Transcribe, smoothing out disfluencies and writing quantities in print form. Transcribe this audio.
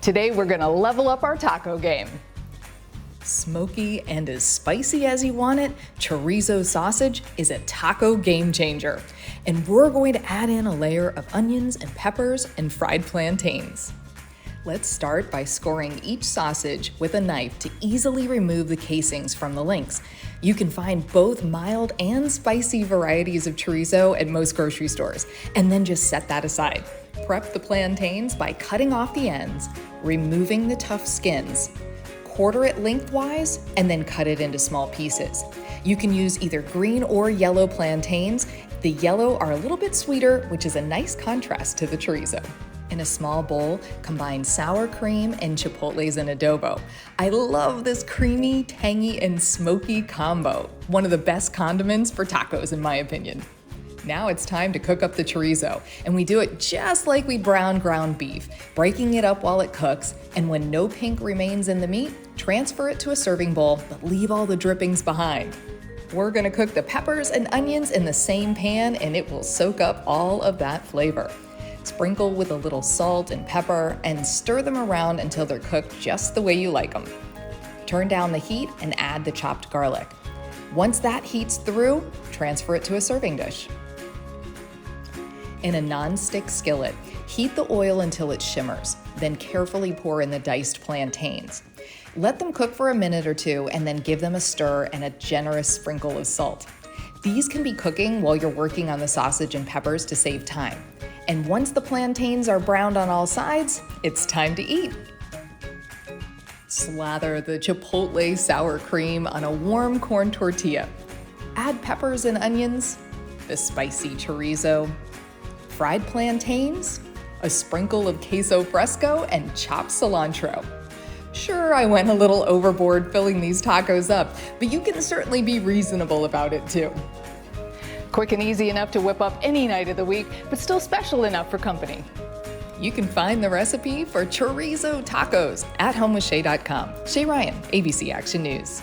Today we're gonna level up our taco game. Smoky and as spicy as you want it, chorizo sausage is a taco game changer. And we're going to add in a layer of onions and peppers and fried plantains. Let's start by scoring each sausage with a knife to easily remove the casings from the links. You can find both mild and spicy varieties of chorizo at most grocery stores, and then just set that aside. Prep the plantains by cutting off the ends, removing the tough skins, quarter it lengthwise, and then cut it into small pieces. You can use either green or yellow plantains. The yellow are a little bit sweeter, which is a nice contrast to the chorizo. In a small bowl, combine sour cream and chipotles and adobo. I love this creamy, tangy, and smoky combo. One of the best condiments for tacos, in my opinion. Now it's time to cook up the chorizo, and we do it just like we brown ground beef, breaking it up while it cooks, and when no pink remains in the meat, transfer it to a serving bowl, but leave all the drippings behind. We're gonna cook the peppers and onions in the same pan, and it will soak up all of that flavor. Sprinkle with a little salt and pepper and stir them around until they're cooked just the way you like them. Turn down the heat and add the chopped garlic. Once that heats through, transfer it to a serving dish. In a non-stick skillet, heat the oil until it shimmers, then carefully pour in the diced plantains. Let them cook for a minute or two and then give them a stir and a generous sprinkle of salt. These can be cooking while you're working on the sausage and peppers to save time. And once the plantains are browned on all sides, it's time to eat. Slather the chipotle sour cream on a warm corn tortilla. Add peppers and onions, the spicy chorizo, fried plantains, a sprinkle of queso fresco, and chopped cilantro. Sure, I went a little overboard filling these tacos up, but you can certainly be reasonable about it too. Quick and easy enough to whip up any night of the week, but still special enough for company. You can find the recipe for chorizo tacos at homewithshay.com. Shay Ryan, ABC Action News.